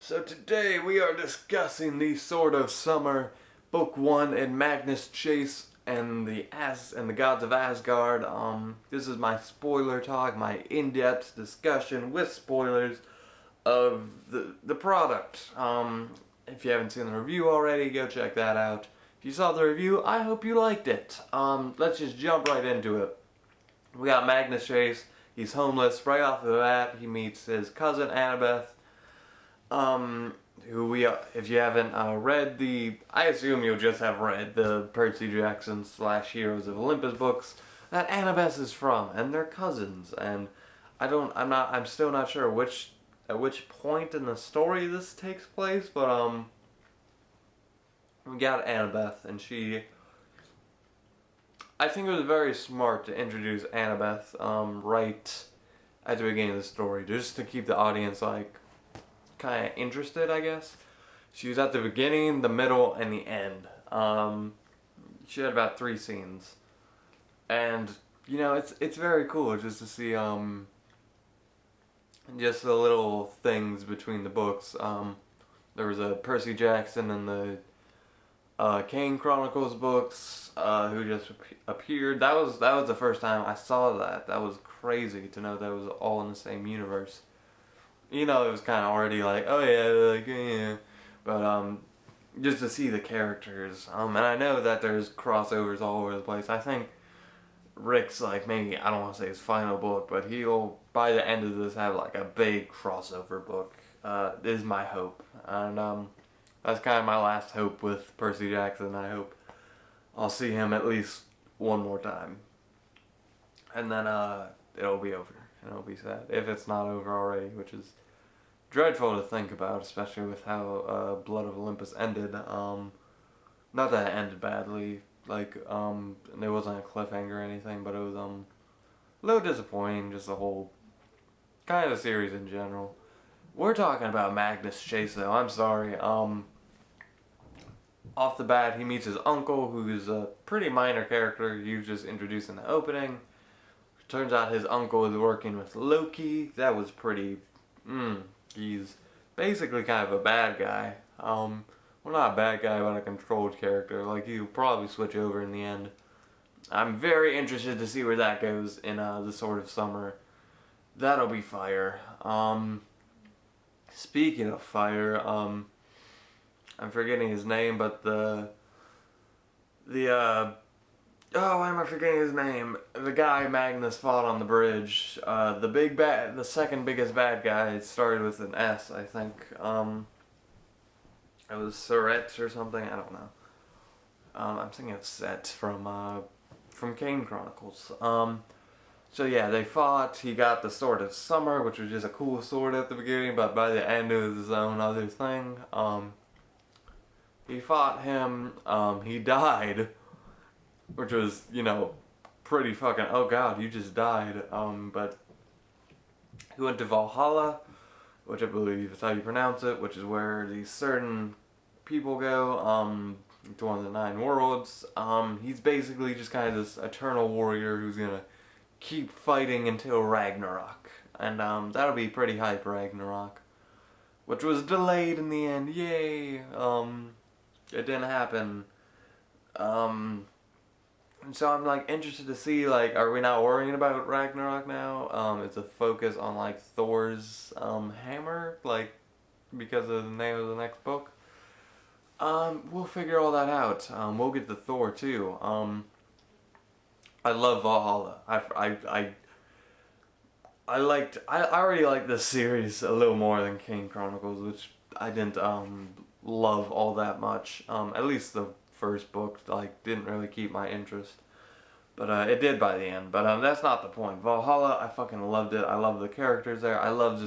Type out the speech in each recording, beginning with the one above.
So today we are discussing the Sword of Summer, Book 1 in Magnus Chase and the Gods of Asgard. This is my spoiler talk, my in-depth discussion with spoilers of the product. If you haven't seen the review already, go check that out. If you saw the review, I hope you liked it. Let's just jump right into it. We got Magnus Chase. He's homeless. Right off the bat, he meets his cousin Annabeth. If you haven't read I assume you'll just have read the Percy Jackson / Heroes of Olympus books that Annabeth is from, and they're cousins. And I'm still not sure at which point in the story this takes place, but we got Annabeth, and I think it was very smart to introduce Annabeth, right at the beginning of the story, just to keep the audience, kind of interested, I guess. She was at the beginning, the middle, and the end. She had about 3 scenes. And, it's very cool just to see, just the little things between the books. There was a Percy Jackson and the Kane Chronicles books, who just appeared. That was the first time I saw that. That was crazy to know that was all in the same universe. It was kind of already yeah. But, just to see the characters. And I know that there's crossovers all over the place. I think Rick's, maybe, I don't want to say his final book, but he'll, by the end of this, have, a big crossover book. Is my hope. And, that's kind of my last hope with Percy Jackson. I hope I'll see him at least one more time. And then, it'll be over. And it'll be sad. If it's not over already, which is dreadful to think about, especially with how Blood of Olympus ended. Not that it ended badly, there wasn't a cliffhanger or anything, but it was a little disappointing, just the whole kind of series in general. We're talking about Magnus Chase though, I'm sorry. Off the bat, he meets his uncle, who's a pretty minor character. He was just introduced in the opening. Turns out his uncle is working with Loki. That was pretty, he's basically kind of a bad guy. Well, not a bad guy, but a controlled character. He'll probably switch over in the end. I'm very interested to see where that goes in the Sword of Summer. That'll be fire. Speaking of fire, I'm forgetting his name, but why am I forgetting his name? The guy Magnus fought on the bridge. The second biggest bad guy, started with an S, I think. It was Surette or something, I don't know. I'm thinking of Set from Kane Chronicles. So yeah, they fought. He got the Sword of Summer, which was just a cool sword at the beginning, but by the end it was his own other thing. He fought him, he died. Which was, pretty fucking, oh god, you just died. But he went to Valhalla, which I believe is how you pronounce it, which is where these certain people go, to one of the 9 worlds. He's basically just kind of this eternal warrior who's gonna keep fighting until Ragnarok. And, that'll be pretty hype, Ragnarok. Which was delayed in the end, yay! It didn't happen. And so I'm interested to see are we not worrying about Ragnarok now? It's a focus on Thor's hammer, because of the name of the next book. We'll figure all that out. We'll get to Thor too. I love Valhalla. I already liked this series a little more than Kane Chronicles, which I didn't love all that much. At least the first book didn't really keep my interest, but it did by the end. But that's not the point. Valhalla, I fucking loved it. I love the characters there. I love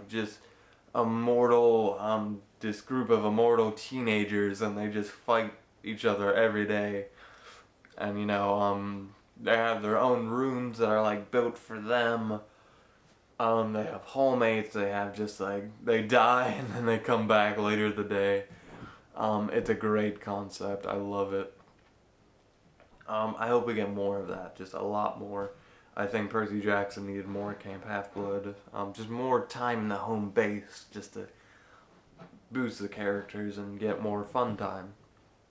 just immortal, this group of immortal teenagers, and they just fight each other every day. And they have their own rooms that are built for them. They have hallmates. They have they die and then they come back later the day. It's a great concept. I love it. I hope we get more of that. Just a lot more. I think Percy Jackson needed more Camp Half-Blood. Just more time in the home base, just to boost the characters and get more fun time.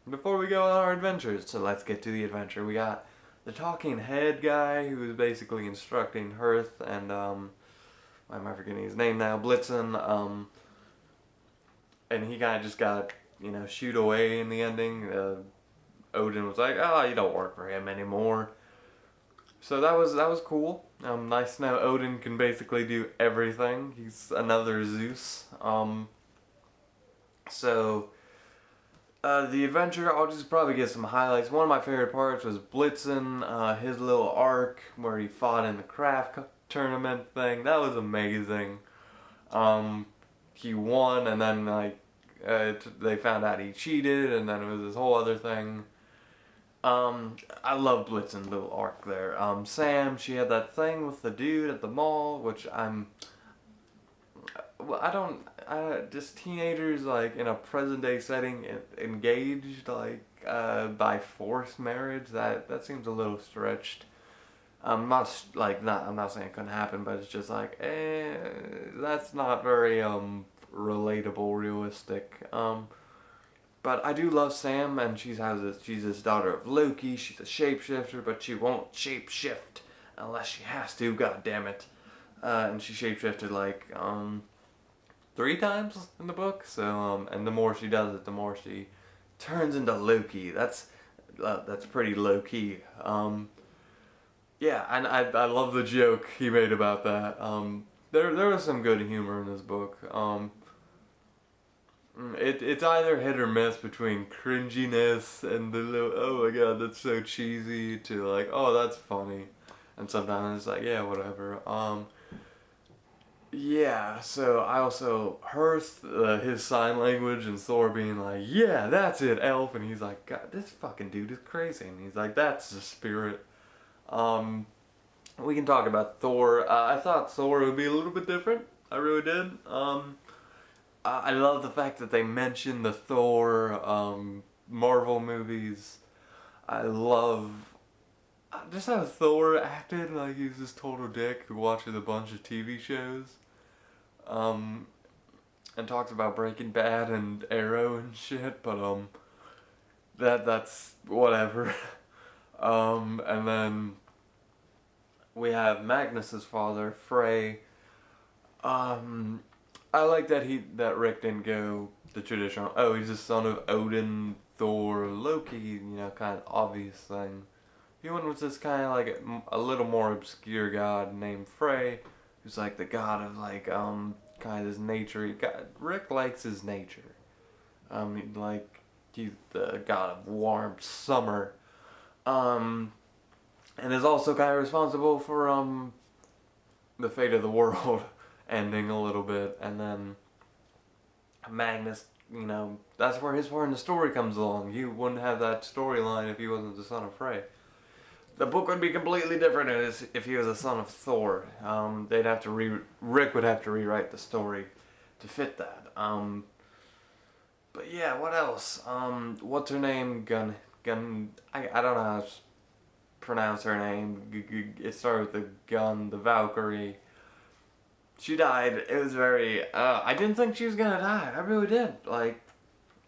Before we go on our adventures, so let's get to the adventure. We got the talking head guy who is basically instructing Hearth and why am I forgetting his name now? Blitzen. And he kind of just got, shooed away in the ending. Odin was like, "Oh, you don't work for him anymore." So that was cool. Nice to know Odin can basically do everything. He's another Zeus. The adventure, I'll just probably get some highlights. One of my favorite parts was Blitzen, his little arc where he fought in the craft tournament thing. That was amazing. He won, and then they found out he cheated, and then it was this whole other thing. I love Blitzen's little arc there. Sam, she had that thing with the dude at the mall, which just teenagers, like, in a present day setting, engaged, like, by forced marriage, that seems a little stretched. I'm not saying it couldn't happen, but it's just like, that's not very, relatable, realistic. But I do love Sam, and she's this daughter of Loki. She's a shapeshifter, but she won't shapeshift unless she has to. God damn it! And she shapeshifted like 3 times in the book. So and the more she does it, the more she turns into Loki. That's pretty low key. Yeah, and I love the joke he made about that. There was some good humor in this book. It's either hit or miss between cringiness and the little, oh my god, that's so cheesy, to like, oh, that's funny. And sometimes it's like, yeah, whatever. Yeah, so I also heard his sign language and Thor being like, yeah, that's it, elf. And he's like, God, this fucking dude is crazy. And he's like, that's the spirit. We can talk about Thor. I thought Thor would be a little bit different. I really did. I love the fact that they mentioned the Thor Marvel movies. I love just how Thor acted like he was this total dick who watches a bunch of TV shows. And talks about Breaking Bad and Arrow and shit, but that's whatever. And then we have Magnus's father, Frey. I like that Rick didn't go the traditional, oh, he's the son of Odin, Thor, Loki, kind of obvious thing. He went with this kind of like a little more obscure god named Frey, who's like the god of like, kind of his nature. Rick likes his nature. He's the god of warmth, summer. And is also kind of responsible for, the fate of the world ending a little bit, and then Magnus, that's where his part in the story comes along. He wouldn't have that storyline if he wasn't the son of Frey. The book would be completely different if he was the son of Thor. Rick would have to rewrite the story to fit that. But yeah, what else? What's her name? I don't know how to pronounce her name. It started with the gun, the Valkyrie. She died. It was very, I didn't think she was gonna die. I really did. Like,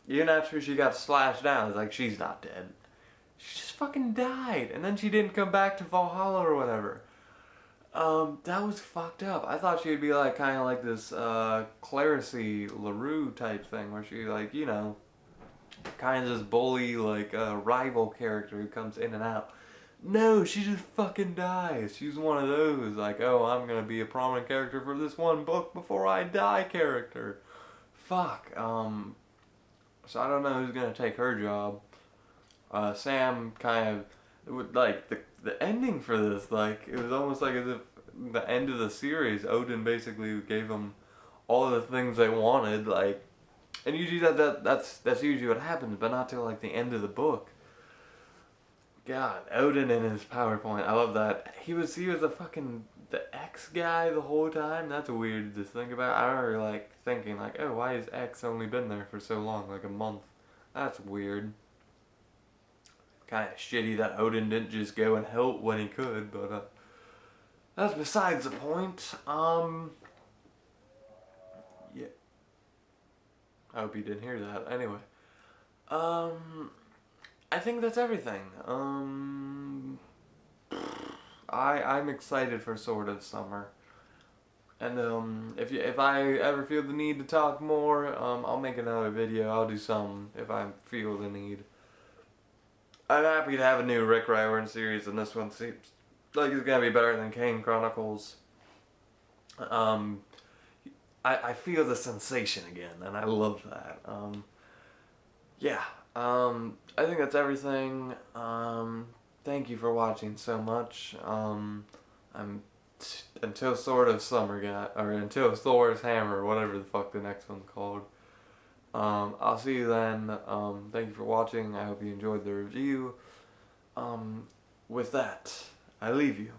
even after she got slashed down, it's like, she's not dead. She just fucking died. And then she didn't come back to Valhalla or whatever. That was fucked up. I thought she'd be like, kind of like this, Clarice LaRue type thing, where she, like, kind of this bully, like, rival character who comes in and out. No, she just fucking dies. She's one of those, like, oh, I'm gonna be a prominent character for this one book before I die character. Fuck. So I don't know who's gonna take her job. Sam kind of, like, the ending for this, like, it was almost like as if the end of the series, Odin basically gave them all the things they wanted, like, and usually that's usually what happens, but not till, like, the end of the book. God, Odin and his PowerPoint, I love that. He was the X guy the whole time. That's weird to think about. I remember, like, thinking, like, oh, why has X only been there for so long, like a month? That's weird. Kind of shitty that Odin didn't just go and help when he could, but that's besides the point. Yeah. I hope you didn't hear that. Anyway, I think that's everything. I'm excited for Sword of Summer. And if I ever feel the need to talk more, I'll make another video. I'll do some if I feel the need. I'm happy to have a new Rick Ryburn series, and this one seems like it's gonna be better than Kane Chronicles. Um, I feel the sensation again, and I love that. Yeah. I think that's everything. Thank you for watching so much. I'm until Sword of Summer or until Thor's Hammer, whatever the fuck the next one's called. I'll see you then. Thank you for watching. I hope you enjoyed the review. With that, I leave you.